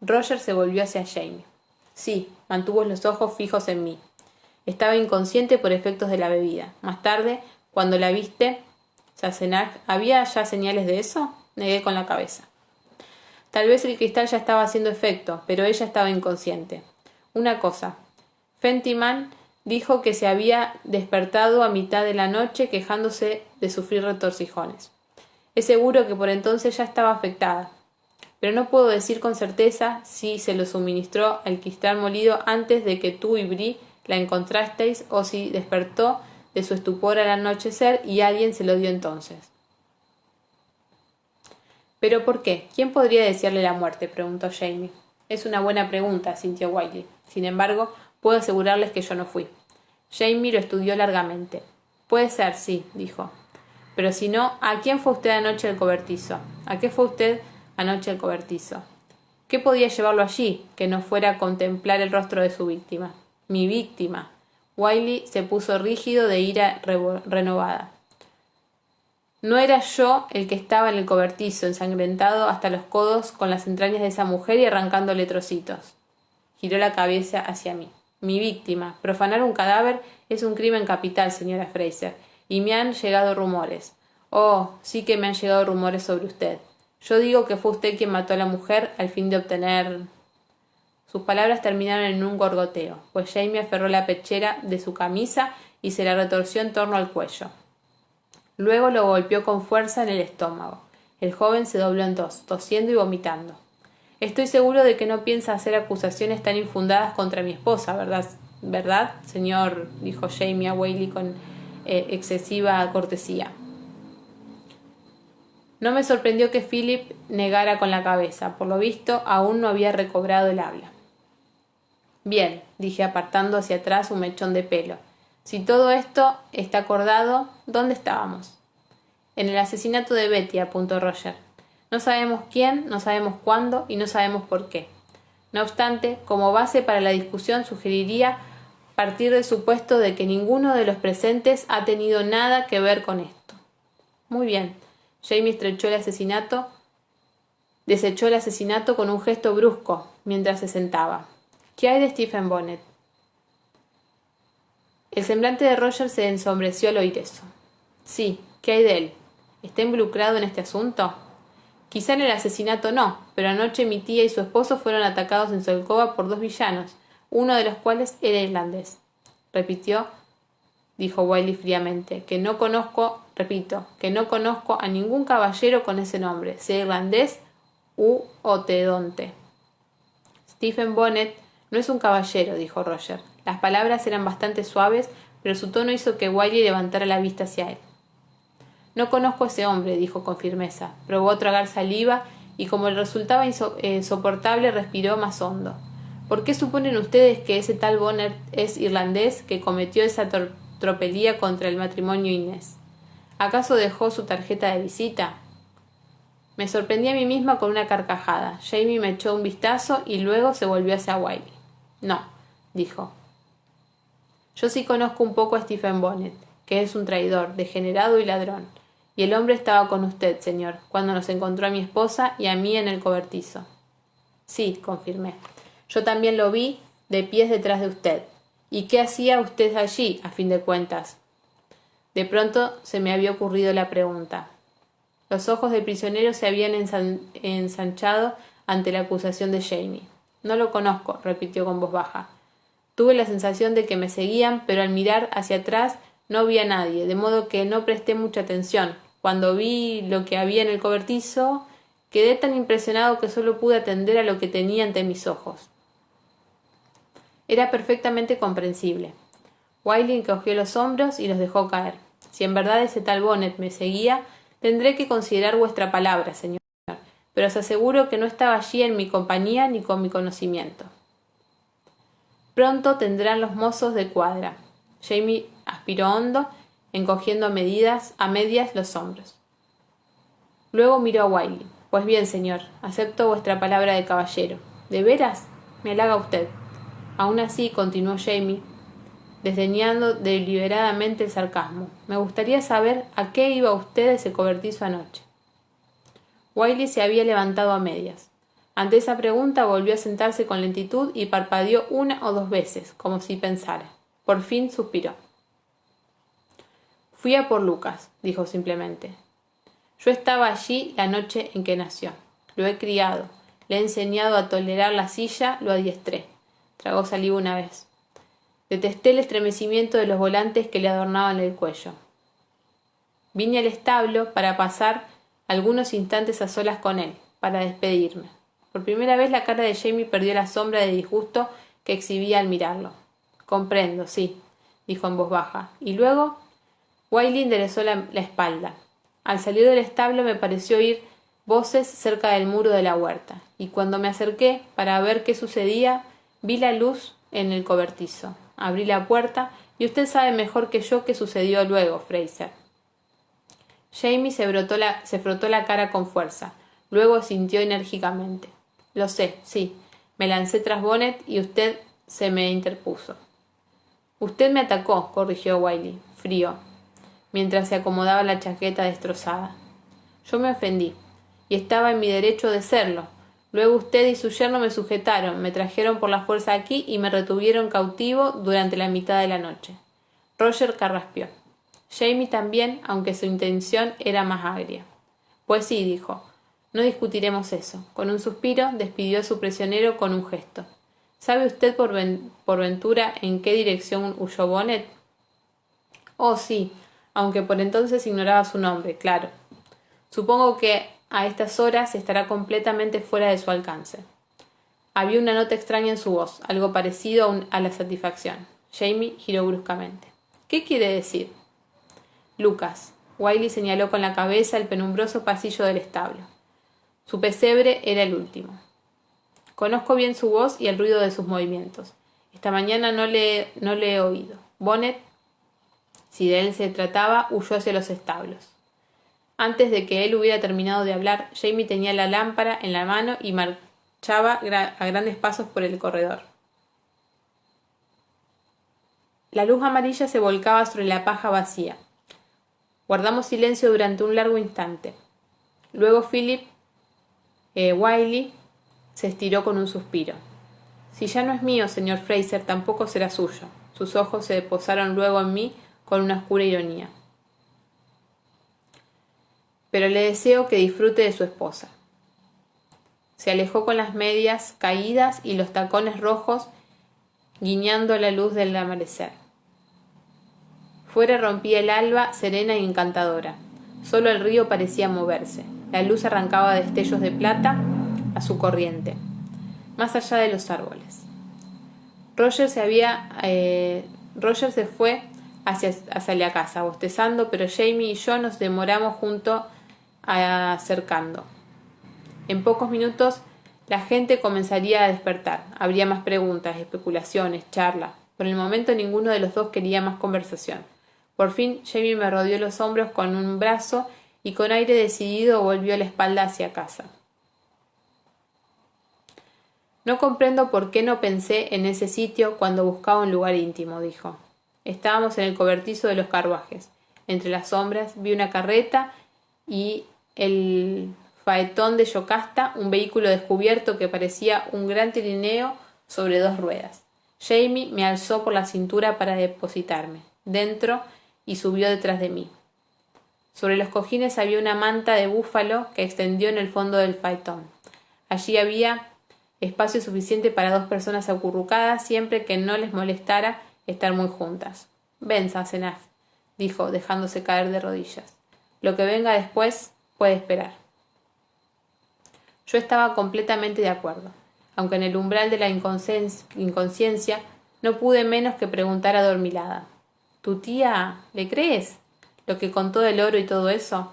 Roger se volvió hacia Jamie. Sí, mantuvo los ojos fijos en mí. Estaba inconsciente por efectos de la bebida. Más tarde, cuando la viste, Sassenach, ¿había ya señales de eso? Negué con la cabeza. Tal vez el cristal ya estaba haciendo efecto, pero ella estaba inconsciente. Una cosa. Fentiman dijo que se había despertado a mitad de la noche quejándose de sufrir retorcijones. Es seguro que por entonces ya estaba afectada, pero no puedo decir con certeza si se lo suministró al cristal molido antes de que tú y Bree la encontrasteis o si despertó de su estupor al anochecer y alguien se lo dio entonces. ¿Pero por qué? ¿Quién podría desearle la muerte?, preguntó Jamie. Es una buena pregunta, sintió Wiley. Sin embargo, puedo asegurarles que yo no fui. Jamie lo estudió largamente. Puede ser, sí, dijo. Pero si no, ¿a quién fue usted anoche al cobertizo? ¿A qué fue usted anoche al cobertizo? ¿Qué podía llevarlo allí, que no fuera a contemplar el rostro de su víctima? Mi víctima. Wiley se puso rígido de ira renovada. No era yo el que estaba en el cobertizo, ensangrentado hasta los codos con las entrañas de esa mujer y arrancándole trocitos. Giró la cabeza hacia mí. Mi víctima. Profanar un cadáver es un crimen capital, señora Fraser, y me han llegado rumores. Oh, sí que me han llegado rumores sobre usted. Yo digo que fue usted quien mató a la mujer al fin de obtener... Sus palabras terminaron en un gorgoteo, pues Jamie aferró la pechera de su camisa y se la retorció en torno al cuello. Luego lo golpeó con fuerza en el estómago. El joven se dobló en dos, tosiendo y vomitando. Estoy seguro de que no piensa hacer acusaciones tan infundadas contra mi esposa, ¿verdad? ¿Verdad, señor? Dijo Jamie a Wiley con excesiva cortesía. No me sorprendió que Philip negara con la cabeza. Por lo visto, aún no había recobrado el habla. Bien, dije apartando hacia atrás un mechón de pelo. Si todo esto está acordado, ¿dónde estábamos? En el asesinato de Betty, apuntó Roger. No sabemos quién, no sabemos cuándo y no sabemos por qué. No obstante, como base para la discusión sugeriría partir del supuesto de que ninguno de los presentes ha tenido nada que ver con esto. Muy bien. Jamie desechó el asesinato con un gesto brusco mientras se sentaba. ¿Qué hay de Stephen Bonnet? El semblante de Roger se ensombreció al oír eso. Sí, ¿qué hay de él? ¿Está involucrado en este asunto? Quizá en el asesinato no, pero anoche mi tía y su esposo fueron atacados en su alcoba por dos villanos, uno de los cuales era irlandés. dijo Wiley fríamente, que no conozco a ningún caballero con ese nombre, sea irlandés u otedonte. Stephen Bonnet no es un caballero, dijo Roger. Las palabras eran bastante suaves, pero su tono hizo que Wiley levantara la vista hacia él. No conozco a ese hombre, dijo con firmeza. Probó tragar saliva y como le resultaba insoportable respiró más hondo. ¿Por qué suponen ustedes que ese tal Bonnet es irlandés que cometió esa tropelía contra el matrimonio Inés? ¿Acaso dejó su tarjeta de visita? Me sorprendí a mí misma con una carcajada. Jamie me echó un vistazo y luego se volvió hacia Wiley. No, dijo. Yo sí conozco un poco a Stephen Bonnet, que es un traidor, degenerado y ladrón. Y el hombre estaba con usted, señor, cuando nos encontró a mi esposa y a mí en el cobertizo. Sí, confirmé. Yo también lo vi de pies detrás de usted. ¿Y qué hacía usted allí, a fin de cuentas? De pronto se me había ocurrido la pregunta. Los ojos del prisionero se habían ensanchado ante la acusación de Jamie. No lo conozco, repitió con voz baja. Tuve la sensación de que me seguían, pero al mirar hacia atrás no vi a nadie, de modo que no presté mucha atención. Cuando vi lo que había en el cobertizo, quedé tan impresionado que solo pude atender a lo que tenía ante mis ojos. Era perfectamente comprensible. Wiley encogió los hombros y los dejó caer. Si en verdad ese tal Bonnet me seguía, tendré que considerar vuestra palabra, señor, pero os aseguro que no estaba allí en mi compañía ni con mi conocimiento. Pronto tendrán los mozos de cuadra. Jamie aspiró hondo, encogiendo a medias los hombros. Luego miró a Wiley. Pues bien, señor, acepto vuestra palabra de caballero. ¿De veras? Me halaga usted. Aún así, continuó Jamie, desdeñando deliberadamente el sarcasmo. Me gustaría saber a qué iba usted ese cobertizo anoche. Wiley se había levantado a medias. Ante esa pregunta volvió a sentarse con lentitud y parpadeó una o dos veces, como si pensara. Por fin suspiró. Fui a por Lucas, dijo simplemente. Yo estaba allí la noche en que nació. Lo he criado, le he enseñado a tolerar la silla, lo adiestré. Tragó saliva una vez. Detesté el estremecimiento de los volantes que le adornaban el cuello. Vine al establo para pasar algunos instantes a solas con él, para despedirme. Por primera vez la cara de Jamie perdió la sombra de disgusto que exhibía al mirarlo. Comprendo, sí, dijo en voz baja. Y luego, Wiley enderezó la espalda. Al salir del establo me pareció oír voces cerca del muro de la huerta, y cuando me acerqué para ver qué sucedía, vi la luz en el cobertizo. Abrí la puerta y usted sabe mejor que yo qué sucedió luego, Fraser. Jamie se frotó la cara con fuerza. Luego asintió enérgicamente. Lo sé, sí. Me lancé tras Bonnet y usted se me interpuso. Usted me atacó, corrigió Wiley, frío, mientras se acomodaba la chaqueta destrozada. Yo me ofendí, y estaba en mi derecho de serlo. Luego usted y su yerno me sujetaron, me trajeron por la fuerza aquí y me retuvieron cautivo durante la mitad de la noche. Roger carraspeó. Jamie también, aunque su intención era más agria. Pues sí, dijo. No discutiremos eso. Con un suspiro despidió a su prisionero con un gesto. ¿Sabe usted por ventura en qué dirección huyó Bonnet? Oh, sí, aunque por entonces ignoraba su nombre, claro. Supongo que a estas horas estará completamente fuera de su alcance. Había una nota extraña en su voz, algo parecido a la satisfacción. Jamie giró bruscamente. ¿Qué quiere decir? Lucas. Wiley señaló con la cabeza el penumbroso pasillo del establo. Su pesebre era el último. Conozco bien su voz y el ruido de sus movimientos. Esta mañana no le he oído. Bonnet, si de él se trataba, huyó hacia los establos. Antes de que él hubiera terminado de hablar, Jamie tenía la lámpara en la mano y marchaba a grandes pasos por el corredor. La luz amarilla se volcaba sobre la paja vacía. Guardamos silencio durante un largo instante. Luego Wiley se estiró con un suspiro. Si ya no es mío, señor Fraser, tampoco será suyo. Sus ojos se posaron luego en mí con una oscura ironía. Pero le deseo que disfrute de su esposa. Se alejó con las medias caídas y los tacones rojos, guiñando la luz del amanecer. Fuera rompía el alba serena y encantadora. Solo el río parecía moverse. La luz arrancaba destellos de plata a su corriente, más allá de los árboles. Roger se fue hacia la casa, bostezando, pero Jamie y yo nos demoramos junto acercando. En pocos minutos la gente comenzaría a despertar. Habría más preguntas, especulaciones, charla. Por el momento ninguno de los dos quería más conversación. Por fin Jamie me rodeó los hombros con un brazo y con aire decidido volvió la espalda hacia casa. No comprendo por qué no pensé en ese sitio cuando buscaba un lugar íntimo, dijo. Estábamos en el cobertizo de los carruajes. Entre las sombras vi una carreta y el faetón de Yocasta, un vehículo descubierto que parecía un gran trineo sobre dos ruedas. Jamie me alzó por la cintura para depositarme dentro y subió detrás de mí. Sobre los cojines había una manta de búfalo que extendió en el fondo del faetón. Allí había espacio suficiente para 2 personas acurrucadas siempre que no les molestara estar muy juntas. Ven, Sassenach, dijo, dejándose caer de rodillas. Lo que venga después puede esperar. Yo estaba completamente de acuerdo, aunque en el umbral de la inconsciencia no pude menos que preguntar adormilada. ¿Tu tía le crees? ¿Lo que contó del oro y todo eso?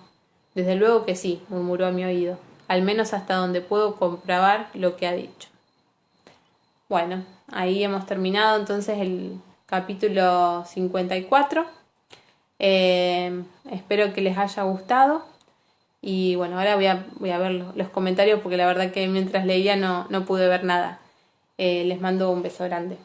Desde luego que sí, murmuró a mi oído, al menos hasta donde puedo comprobar lo que ha dicho. Bueno, ahí hemos terminado entonces el capítulo 54. Espero que les haya gustado. Y bueno, ahora voy a ver los comentarios porque la verdad que mientras leía no pude ver nada. Les mando un beso grande.